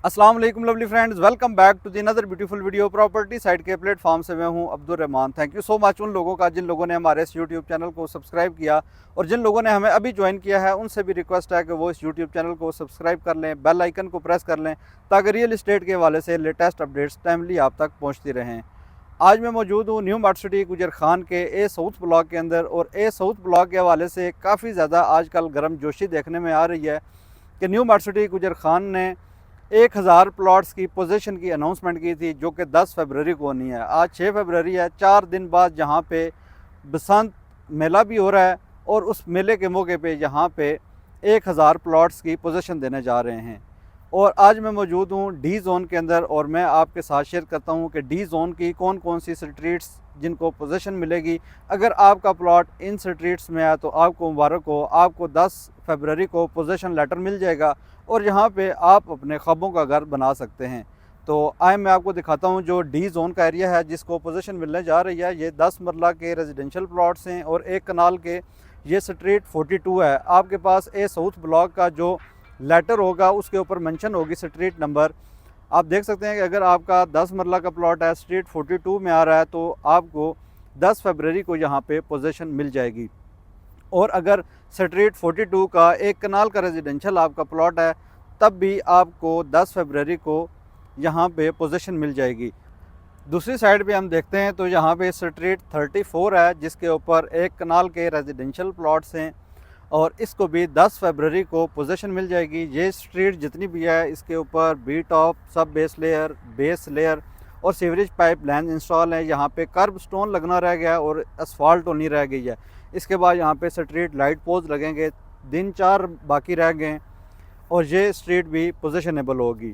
अस्सलाम वालेकुम lovely friends, welcome back to the another beautiful video property site के platform से मैं हूं Abdul Rahman. Thank you so much उन लोगों का जिन लोगों ने हमारे इस यूट्यूब चैनल को सब्सक्राइब किया और जिन लोगों ने हमें अभी ज्वाइन किया है उनसे भी रिक्वेस्ट है कि वो इस यूट्यूब चैनल को सब्सक्राइब कर लें, बेल आइकन को प्रेस कर लें ताकि रियल इस्टेट के हवाले से लेटेस्ट अपडेट्स टाइमली आप तक पहुँचती रहें। आज मैं मौजूद हूँ न्यू मार्ट सिटी गुजर खान के ए साउथ ब्लॉक के अंदर और ए साउथ ब्लॉक के हवाले से काफ़ी ज़्यादा आजकल गर्म जोशी देखने में आ रही है कि न्यू मार्ट सिटी गुजर खान ने 1000 प्लॉट्स की पोजीशन की अनाउंसमेंट की थी जो कि 10 फरवरी को होनी है। आज 6 फरवरी है, 4 दिन बाद जहाँ पे बसंत मेला भी हो रहा है और उस मेले के मौके पे यहाँ पे 1000 प्लॉट्स की पोजीशन देने जा रहे हैं। और आज मैं मौजूद हूँ डी जोन के अंदर और मैं आपके साथ शेयर करता हूँ कि डी जोन की कौन कौन सी स्ट्रीट्स जिनको पोजीशन मिलेगी। अगर आपका प्लॉट इन स्ट्रीट्स में है तो आपको मुबारक हो, आपको 10 फरवरी को पोजीशन लेटर मिल जाएगा और यहाँ पे आप अपने ख्वाबों का घर बना सकते हैं। तो आए मैं आपको दिखाता हूँ जो डी जोन का एरिया है जिसको पोजीशन मिलने जा रही है। ये 10 मरला के रेजिडेंशियल प्लॉट्स हैं और एक कनाल के ये स्ट्रीट 42 है। आपके पास ए साउथ ब्लॉक का जो लेटर होगा उसके ऊपर मेंशन होगी स्ट्रीट नंबर। आप देख सकते हैं कि अगर आपका 10 मरला का प्लॉट है, स्ट्रीट 42 में आ रहा है, तो आपको 10 फरवरी को यहाँ पे पोजीशन मिल जाएगी। और अगर स्ट्रीट 42 का एक कनाल का रेजिडेंशियल आपका प्लॉट है तब भी आपको 10 फरवरी को यहाँ पे पोजीशन मिल जाएगी। दूसरी साइड पे हम देखते हैं तो यहाँ पे स्ट्रीट 34 है जिसके ऊपर एक कनाल के रेजिडेंशियल प्लॉट्स हैं और इसको भी 10 फरवरी को पोजीशन मिल जाएगी। ये स्ट्रीट जितनी भी है इसके ऊपर बी टॉप, सब बेस लेयर और सीवरेज पाइप लाइन इंस्टॉल है। यहाँ पे कर्ब स्टोन लगना रह गया है और असफाल्ट होनी रह गई है। इसके बाद यहाँ पे स्ट्रीट लाइट पोज लगेंगे, दिन 4 बाकी रह गए और ये स्ट्रीट भी पोजीशनेबल होगी।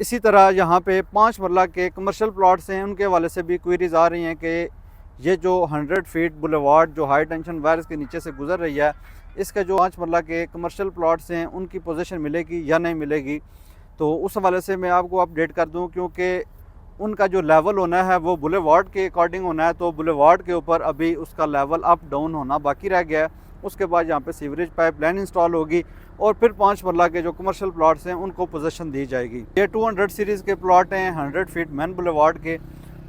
इसी तरह यहाँ पे 5 मरला के कमर्शियल प्लॉट्स हैं, उनके हवाले से भी क्वेरीज आ रही हैं कि ये जो 100 फीट बुलेवार्ड जो हाई टेंशन वायर्स के नीचे से गुजर रही है, इसके जो 5 मरला के कमर्शियल प्लॉट्स हैं उनकी पोजीशन मिलेगी या नहीं मिलेगी। तो उस हवाले से मैं आपको अपडेट कर दूं क्योंकि उनका जो लेवल होना है वो बुलेवार्ड के अकॉर्डिंग होना है, तो बुलेवार्ड के ऊपर अभी उसका लेवल अप डाउन होना बाकी रह गया है। उसके बाद यहाँ पे सीवरेज पाइप लाइन इंस्टॉल होगी और फिर 5 मरला के जो कमर्शियल प्लॉट्स हैं उनको पोजीशन दी जाएगी। ये 200 सीरीज़ के प्लॉट हैं 100 फीट मेन बुलेवार्ड के।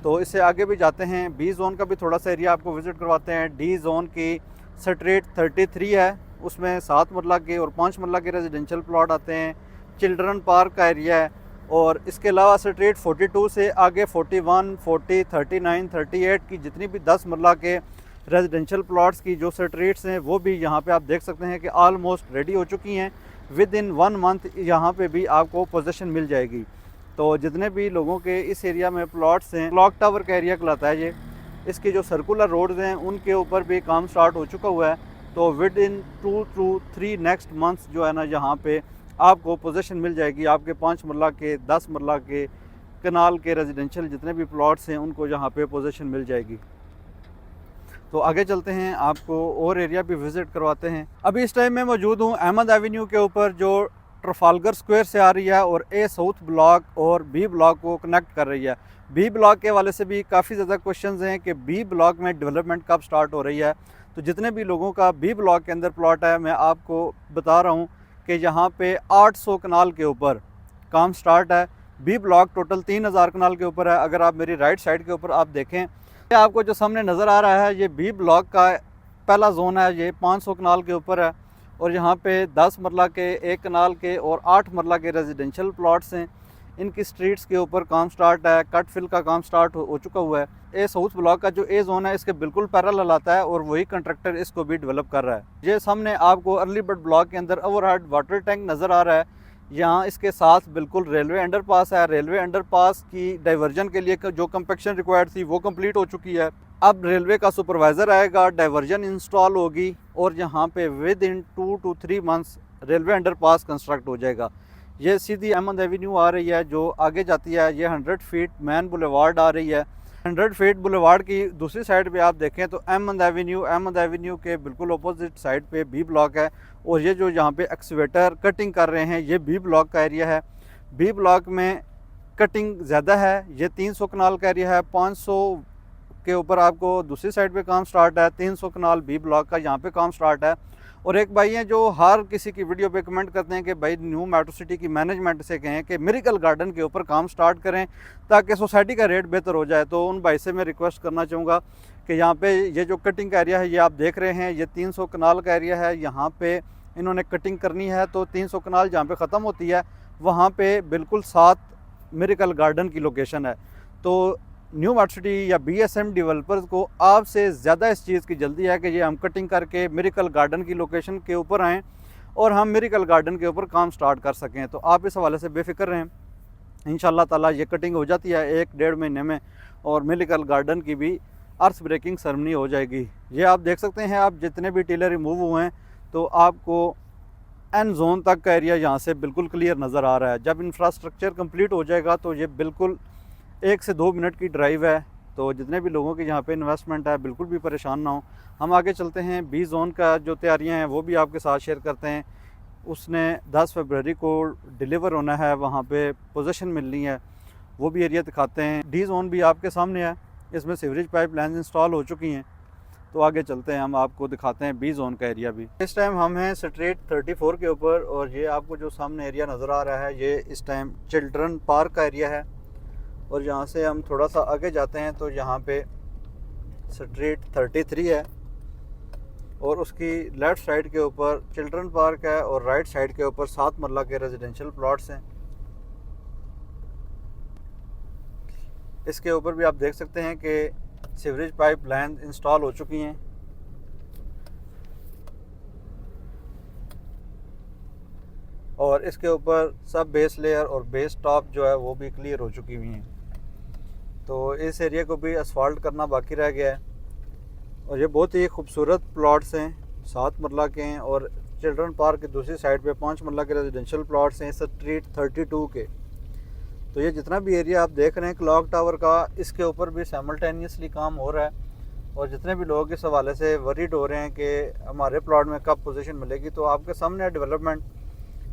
तो इससे आगे भी जाते हैं, बी जोन का भी थोड़ा सा एरिया आपको विज़िट करवाते हैं। डी जोन की स्ट्रीट 33 है, उसमें 7 मरला के और 5 मरला के रेजिडेंशियल प्लॉट आते हैं। चिल्ड्रन पार्क का एरिया है और इसके अलावा स्ट्रीट 42 से आगे 41, 40, 39, 38 की जितनी भी 10 मरला के रेजिडेंशियल प्लॉट्स की जो स्ट्रीट्स हैं वो भी यहाँ पे आप देख सकते हैं कि ऑलमोस्ट रेडी हो चुकी हैं। विद इन 1 मंथ यहाँ पे भी आपको पोजीशन मिल जाएगी। तो जितने भी लोगों के इस एरिया में प्लॉट्स हैं, क्लॉक टावर का एरिया कहलाता है ये, इसकी जो सर्कुलर रोड्स हैं उनके ऊपर भी काम स्टार्ट हो चुका हुआ है। तो with in 2 to 3 next months जो है ना यहाँ पे आपको पोजीशन मिल जाएगी। आपके 5 मरला के 10 मरला के कनाल के रेजिडेंशियल जितने भी प्लॉट्स हैं उनको यहाँ पे पोजीशन मिल जाएगी। तो आगे चलते हैं, आपको और एरिया भी विज़िट करवाते हैं। अभी इस टाइम मैं मौजूद हूँ अहमद एवेन्यू के ऊपर जो ट्रफालगर स्क्वायर से आ रही है और ए साउथ ब्लॉक और बी ब्लॉक को कनेक्ट कर रही है। बी ब्लॉक के हवाले से भी काफ़ी ज़्यादा क्वेश्चंस हैं कि बी ब्लॉक में डेवलपमेंट कब स्टार्ट हो रही है। तो जितने भी लोगों का बी ब्लॉक के अंदर प्लॉट है मैं आपको बता रहा हूँ कि यहाँ पे 800 कनाल के ऊपर काम स्टार्ट है। बी ब्लॉक टोटल 3000 कनाल के ऊपर है। अगर आप मेरी राइट साइड के ऊपर आप देखें, आपको जो सामने नज़र आ रहा है ये बी ब्लॉक का पहला जोन है, ये 500 कनाल के ऊपर है और यहाँ पे 10 मरला के, एक कनाल के और 8 मरला के रेजिडेंशियल प्लॉट्स हैं। इनकी स्ट्रीट्स के ऊपर काम स्टार्ट है, कट फिल का काम स्टार्ट हो चुका हुआ है। ए साउथ ब्लॉक का जो ए जोन है इसके बिल्कुल पैरेलल आता है और वही कंट्रैक्टर इसको भी डेवलप कर रहा है। ये सामने आपको अर्ली बर्ड ब्लॉक के अंदर ओवरहेड वाटर टैंक नज़र आ रहा है। यहाँ इसके साथ बिल्कुल रेलवे अंडरपास है। रेलवे अंडरपास की डाइवर्जन के लिए जो कंपेक्शन रिक्वायर्ड थी वो कंप्लीट हो चुकी है। अब रेलवे का सुपरवाइज़र आएगा, डाइवर्जन इंस्टॉल होगी और यहाँ पे with in 2 to 3 months railway underpass construct हो जाएगा। ये सीधी अहमद एवेन्यू आ रही है जो आगे जाती है। ये 100 फीट मैन बुलेवार्ड आ रही है। 100 फीट बुलेवार्ड की दूसरी साइड पे आप देखें तो अहमद एवेन्यू के बिल्कुल अपोजिट साइड पे बी ब्लॉक है और ये जो यहाँ पे एक्सवेटर कटिंग कर रहे हैं ये बी ब्लॉक का एरिया है। बी ब्लॉक में कटिंग ज़्यादा है। ये 300 कनाल का एरिया है। 500 के ऊपर आपको दूसरी साइड पे काम स्टार्ट है। 300 कनाल बी ब्लॉक का यहाँ पे काम स्टार्ट है और एक भाई हैं जो हर किसी की वीडियो पे कमेंट करते हैं कि भाई न्यू मेट्रो सिटी की मैनेजमेंट से कहें कि मिरेकल गार्डन के ऊपर काम स्टार्ट करें ताकि सोसाइटी का रेट बेहतर हो जाए। तो उन भाई से मैं रिक्वेस्ट करना चाहूँगा कि यहाँ पे ये जो कटिंग का एरिया है ये आप देख रहे हैं, ये 300 कनाल का एरिया है। यहाँ पे इन्होंने कटिंग करनी है तो 300 कनाल जहाँ पे ख़त्म होती है वहाँ पे बिल्कुल साथ मिरेकल गार्डन की लोकेशन है। तो न्यू मेट्रो सिटी या BSM डेवलपर्स को आपसे ज़्यादा इस चीज़ की जल्दी है कि ये हम कटिंग करके मिरेकल गार्डन की लोकेशन के ऊपर आएँ और हम मिरेकल गार्डन के ऊपर काम स्टार्ट कर सकें। तो आप इस हवाले से बेफिक्र रहें, इंशाल्लाह ताला ये कटिंग हो जाती है 1-1.5 महीने में और मिरेकल गार्डन की भी अर्थ ब्रेकिंग सेरेमनी हो जाएगी। ये आप देख सकते हैं, आप जितने भी टीलर रिमूव हुए हैं तो आपको एन जोन तक का एरिया यहाँ से बिल्कुल क्लियर नज़र आ रहा है। जब इंफ्रास्ट्रक्चर कंप्लीट हो जाएगा तो ये बिल्कुल 1 से 2 मिनट की ड्राइव है। तो जितने भी लोगों की यहाँ पे इन्वेस्टमेंट है बिल्कुल भी परेशान ना हो। हम आगे चलते हैं, B जोन का जो तैयारियाँ हैं वो भी आपके साथ शेयर करते हैं। उसने 10 फरवरी को डिलीवर होना है, वहाँ पे पोजीशन मिलनी है, वो भी एरिया दिखाते हैं। D जोन भी आपके सामने है, इसमें सीवरेज पाइपलाइन इंस्टॉल हो चुकी हैं। तो आगे चलते हैं, हम आपको दिखाते हैं B जोन का एरिया भी। इस टाइम हम हैं स्ट्रीट 34 के ऊपर और ये आपको जो सामने एरिया नज़र आ रहा है ये इस टाइम चिल्ड्रन पार्क का एरिया है। और यहाँ से हम थोड़ा सा आगे जाते हैं तो यहाँ पे स्ट्रीट 33 है और उसकी लेफ़्ट साइड के ऊपर चिल्ड्रन पार्क है और राइट साइड के ऊपर 7 मरला के रेजिडेंशियल प्लॉट्स हैं। इसके ऊपर भी आप देख सकते हैं कि सीवरेज पाइपलाइन इंस्टॉल हो चुकी हैं। और इसके ऊपर सब बेस लेयर और बेस टॉप जो है वो भी क्लियर हो चुकी हुई हैं। तो इस एरिया को भी असफाल्ट करना बाकी रह गया है। और ये बहुत ही खूबसूरत प्लॉट्स हैं, 7 मरला के हैं और चिल्ड्रन पार्क की दूसरी साइड पे 5 मरला के रेजिडेंशियल प्लॉट्स हैं स्ट्रीट 32 के। तो ये जितना भी एरिया आप देख रहे हैं क्लॉक टावर का, इसके ऊपर भी साइमल्टेनियसली काम हो रहा है। और जितने भी लोग इस हवाले से वरीड हो रहे हैं कि हमारे प्लॉट में कब पोजीशन मिलेगी, तो आपके सामने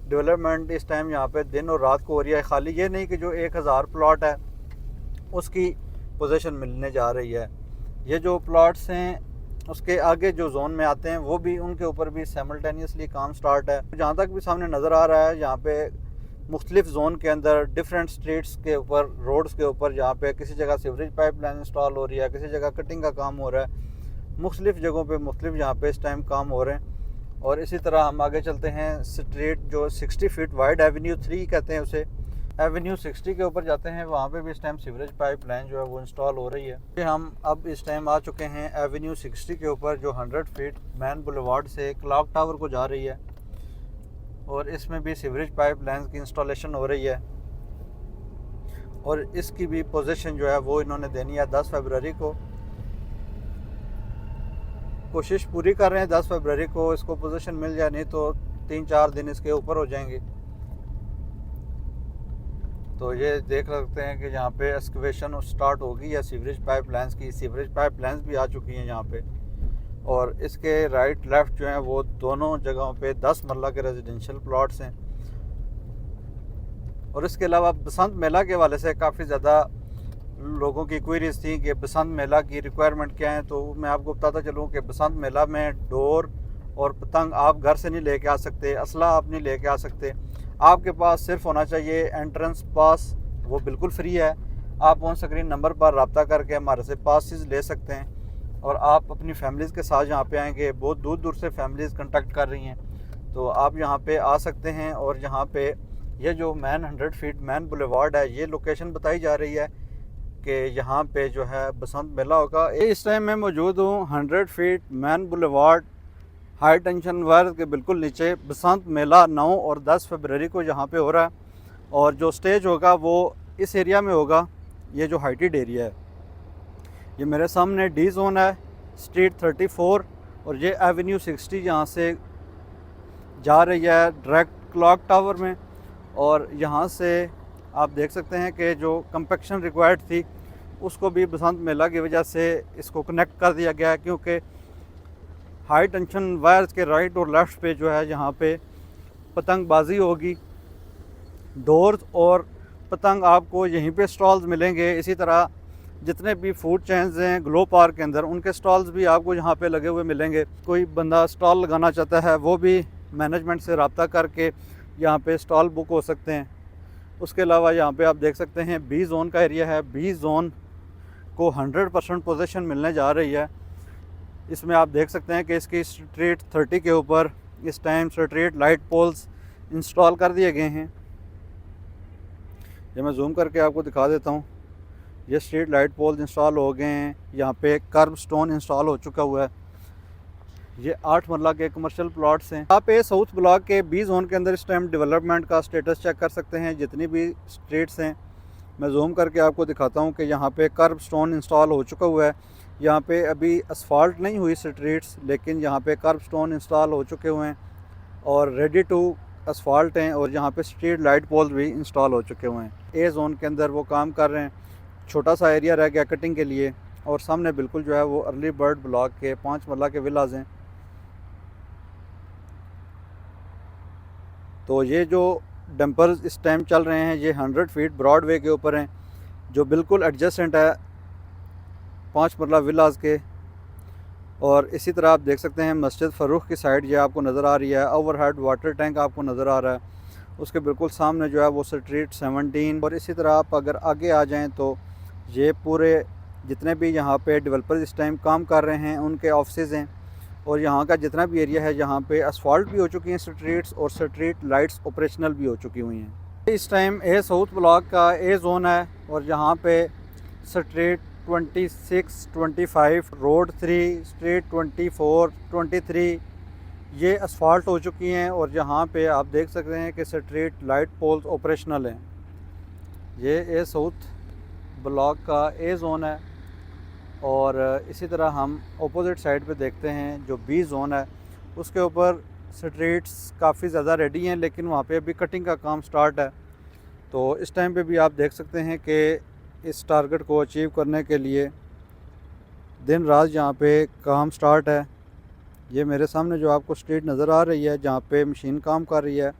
डेवलपमेंट इस टाइम यहाँ पे दिन और रात को हो रही है। खाली ये नहीं कि जो 1000 प्लॉट है उसकी पोजीशन मिलने जा रही है। ये जो प्लॉट्स हैं उसके आगे जो जोन में आते हैं वो भी, उनके ऊपर भी साइमल्टेनियसली काम स्टार्ट है। जहाँ तक भी सामने नज़र आ रहा है, यहाँ पे मुख्तलिफ जोन के अंदर डिफरेंट स्ट्रीट्स के ऊपर, रोड्स के ऊपर, जहाँ पे किसी जगह सीवरेज पाइपलाइन इंस्टॉल हो रही है, किसी जगह कटिंग का काम हो रहा है। मुख्तलिफ जगहों पे मुख्तलिफ यहाँ पे इस टाइम काम हो रहे हैं। और इसी तरह हम आगे चलते हैं, स्ट्रीट जो 60 फीट वाइड एवेन्यू 3 कहते हैं उसे, एवेन्यू 60 के ऊपर जाते हैं। वहाँ पे भी इस टाइम सीवरेज पाइपलाइन जो है वो इंस्टॉल हो रही है। हम अब इस टाइम आ चुके हैं एवेन्यू 60 के ऊपर जो 100 फीट मैन बुलेवार्ड से क्लॉक टावर को जा रही है। और इसमें भी सीवरेज पाइपलाइन की इंस्टॉलेशन हो रही है और इसकी भी पोजीशन जो है वो इन्होंने देनी है 10 फरवरी को। कोशिश पूरी कर रहे हैं 10 फरवरी को इसको पोजीशन मिल जाए, नहीं तो 3-4 दिन इसके ऊपर हो जाएंगे। तो ये देख सकते हैं कि यहाँ पे एक्सकवेशन स्टार्ट होगी या सीवरेज पाइपलाइंस की, सीवरेज पाइपलाइंस भी आ चुकी हैं यहाँ पे। और इसके राइट लेफ़्ट जो हैं वो दोनों जगहों पे 10 मरला के रेजिडेंशियल प्लॉट्स हैं। और इसके अलावा बसंत मेला के हवाले से काफ़ी ज़्यादा लोगों की क्वेरीज थी कि बसंत मेला की रिक्वायरमेंट क्या है। तो मैं आपको बताता चलूँ कि बसंत मेला में डोर और पतंग आप घर से नहीं लेके आ सकते, असला आप नहीं लेके आ सकते। आपके पास सिर्फ होना चाहिए एंट्रेंस पास, वो बिल्कुल फ्री है। आप ऑन स्क्रीन नंबर पर रब्ता करके हमारे से पासेस ले सकते हैं और आप अपनी फैमिलीज़ के साथ यहाँ पे आएंगे। बहुत दूर दूर से फैमिलीज़ कांटेक्ट कर रही हैं, तो आप यहाँ पे आ सकते हैं। और यहाँ पे ये जो मैन 100 फीट मैन बुलेवार्ड है, ये लोकेशन बताई जा रही है कि यहाँ पे जो है बसंत मेला होगा। इस टाइम मैं मौजूद हूँ 100 feet man boulevard high tension wire के बिल्कुल नीचे। बसंत मेला 9 और 10 फरवरी को यहाँ पे हो रहा है और जो स्टेज होगा वो इस एरिया में होगा। ये जो हाइटेड एरिया है, ये मेरे सामने D जोन है, स्ट्रीट 34 और ये एवेन्यू 60 यहाँ से जा रही है डायरेक्ट क्लॉक टावर में। और यहाँ से आप देख सकते हैं कि जो कंपैक्शन रिक्वायर्ड थी उसको भी बसंत मेला की वजह से इसको कनेक्ट कर दिया गया है, क्योंकि हाई टेंशन वायर्स के राइट और लेफ़्ट पे जो है यहाँ पे पतंगबाजी होगी। डोर्स और पतंग आपको यहीं पे स्टॉल्स मिलेंगे। इसी तरह जितने भी फूड चेन्स हैं ग्लो पार्क के अंदर, उनके स्टॉल्स भी आपको यहाँ पे लगे हुए मिलेंगे। कोई बंदा स्टॉल लगाना चाहता है वो भी मैनेजमेंट से रब्ता करके यहाँ पे स्टॉल बुक हो सकते हैं। उसके अलावा यहाँ पे आप देख सकते हैं बी जोन का एरिया है। बी जोन को 100% पोजीशन मिलने जा रही है। इसमें आप देख सकते हैं कि इसकी स्ट्रीट 30 के ऊपर इस time street light poles install कर दिए गए हैं। ये मैं जूम करके आपको दिखा देता हूँ। ये स्ट्रीट लाइट पोल्स इंस्टॉल हो गए हैं। यहाँ पे कर्ब स्टोन इंस्टॉल हो चुका हुआ है। ये 8 मरला के कमर्शियल प्लॉट्स हैं। आप ये साउथ ब्लॉक के बी जोन के अंदर इस टाइम डेवलपमेंट का स्टेटस चेक कर सकते हैं। जितनी भी स्ट्रीट्स हैं मैं जूम करके आपको दिखाता हूँ कि यहाँ पे कर्ब स्टोन इंस्टॉल हो चुका हुआ है। यहाँ पे अभी असफाल्ट नहीं हुई स्ट्रीट्स, लेकिन यहाँ पे कर्ब स्टोन इंस्टॉल हो चुके हुए हैं और रेडी टू असफाल्ट हैं। और यहाँ पे स्ट्रीट लाइट पोल भी इंस्टॉल हो चुके हुए हैं। ए जोन के अंदर वो काम कर रहे हैं। छोटा सा एरिया रह गया कटिंग के लिए। और सामने बिल्कुल जो है वो अर्ली बर्ड ब्लॉक के 5 मरला के विलाज हैं। तो ये जो डंपर्स इस टाइम चल रहे हैं ये 100 फीट ब्रॉड वे के ऊपर हैं, जो बिल्कुल एडजेसेंट है 5 मरला विलाज के। और इसी तरह आप देख सकते हैं मस्जिद फ़रूख की साइड ये आपको नज़र आ रही है। ओवरहेड वाटर टैंक आपको नज़र आ रहा है। उसके बिल्कुल सामने जो है वो स्ट्रीट 17। और इसी तरह आप अगर आगे आ जाएं तो ये पूरे जितने भी यहाँ पे डेवलपर्स इस टाइम काम कर रहे हैं उनके ऑफिस हैं। और यहाँ का जितना भी एरिया है यहाँ पे असफाल्ट भी हो चुकी हैं स्ट्रीट्स, और स्ट्रीट लाइट्स ऑपरेशनल भी हो चुकी हुई हैं। इस टाइम ए साउथ ब्लॉक का ए जोन है और यहाँ पे स्ट्रीट 26, 25, रोड 3, स्ट्रीट 24, 23 ये असफाल्ट हो चुकी हैं। और यहाँ पे आप देख सकते हैं कि स्ट्रीट लाइट पोल्स ऑपरेशनल हैं। ये ए साउथ ब्लॉक का ए जोन है। और इसी तरह हम अपोजिट साइड पे देखते हैं जो बी जोन है उसके ऊपर स्ट्रीट्स काफ़ी ज़्यादा रेडी हैं, लेकिन वहाँ पे अभी कटिंग का काम स्टार्ट है। तो इस टाइम पे भी आप देख सकते हैं कि इस टारगेट को अचीव करने के लिए दिन रात यहाँ पे काम स्टार्ट है। ये मेरे सामने जो आपको स्ट्रीट नज़र आ रही है जहाँ पे मशीन काम कर रही है,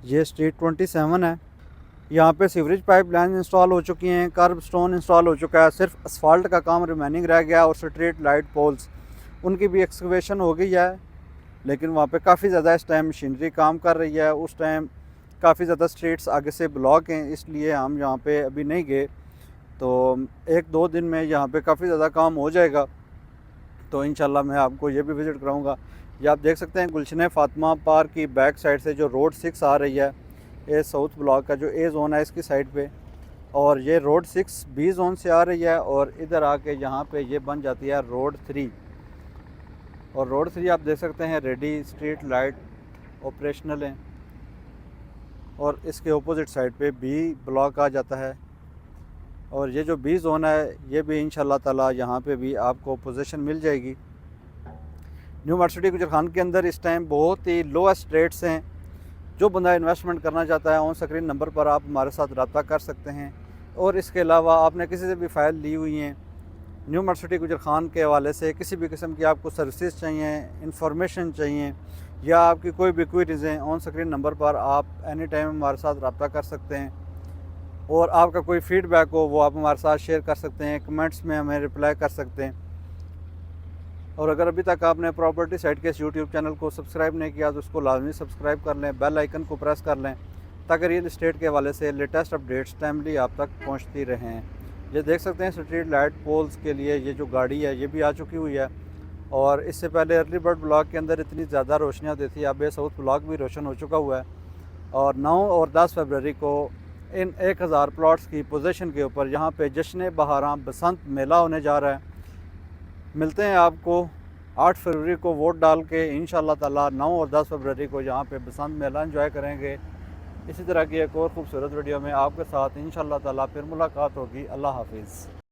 ये स्ट्रीट 27 है। यहाँ पे सीवरेज पाइपलाइन इंस्टॉल हो चुकी हैं, कर्ब स्टोन इंस्टॉल हो चुका है, सिर्फ असफाल्ट का काम रिमेनिंग रह गया। और स्ट्रीट लाइट पोल्स उनकी भी एक्सकवेशन हो गई है, लेकिन वहाँ पे काफ़ी ज़्यादा इस टाइम मशीनरी काम कर रही है। उस टाइम काफ़ी ज़्यादा स्ट्रीट्स आगे से ब्लॉक हैं, इसलिए हम यहाँ पे अभी नहीं गए। तो 1-2 दिन में यहाँ पे काफ़ी ज़्यादा काम हो जाएगा, तो इंशाल्लाह मैं आपको ये भी विज़िट कराऊँगा। ये आप देख सकते हैं गुलशन फ़ातिमा पार्क की बैक साइड से जो रोड 6 आ रही है ए साउथ ब्लॉक का जो ए जोन है इसकी साइड पे, और ये रोड 6 बी जोन से आ रही है। और इधर आके यहाँ पे ये बन जाती है रोड 3। और रोड 3 आप देख सकते हैं रेडी स्ट्रीट लाइट ऑपरेशनल हैं। और इसके अपोजिट साइड पे बी ब्लॉक आ जाता है। और ये जो बी जोन है ये भी इंशाल्लाह ताला यहाँ पे भी आपको पोजीशन मिल जाएगी। न्यू मार्केट सिटी गुजरखान के अंदर इस टाइम बहुत ही लोएस्ट रेट्स हैं। जो बंदा इन्वेस्टमेंट करना चाहता है ऑन स्क्रीन नंबर पर आप हमारे साथ रब्ता कर सकते हैं। और इसके अलावा आपने किसी से भी फ़ाइल ली हुई हैं न्यू मार्केट सिटी गुजरखान के हवाले से, किसी भी किस्म की आपको सर्विसेज चाहिए, इंफॉर्मेशन चाहिए, या आपकी कोई भी क्वेरीज़ हैं, ऑन स्क्रीन नंबर पर आप एनी टाइम हमारे साथ रब्ता कर सकते हैं। और आपका कोई फ़ीडबैक हो वो आप हमारे साथ शेयर कर सकते हैं, कमेंट्स में हमें रिप्लाई कर सकते हैं। और अगर अभी तक आपने प्रॉपर्टी साइट के इस यूट्यूब चैनल को सब्सक्राइब नहीं किया तो उसको लाजमी सब्सक्राइब कर लें, बेल आइकन को प्रेस कर लें, ताकि रियल इस्टेट के हवाले से लेटेस्ट अपडेट्स टाइमली आप तक पहुंचती रहें। ये देख सकते हैं स्ट्रीट लाइट पोल्स के लिए ये जो गाड़ी है ये भी आ चुकी हुई है। और इससे पहले अर्ली बर्ड ब्लॉक के अंदर इतनी ज़्यादा रोशनी होती थी, अब ये साउथ ब्लॉक भी रोशन हो चुका हुआ है। और 9 और 10 फरवरी को इन 1000 प्लॉट्स की पोजीशन के ऊपर यहाँ पे जश्न बहारां बसंत मेला होने जा रहा है। मिलते हैं आपको 8 फरवरी को वोट डाल के इंशाल्लाह ताला 9 और 10 फरवरी को यहाँ पे बसंत मेला एंजॉय करेंगे। इसी तरह की एक और ख़ूबसूरत वीडियो में आपके साथ इंशाल्लाह ताला फिर मुलाकात होगी। अल्लाह हाफिज़।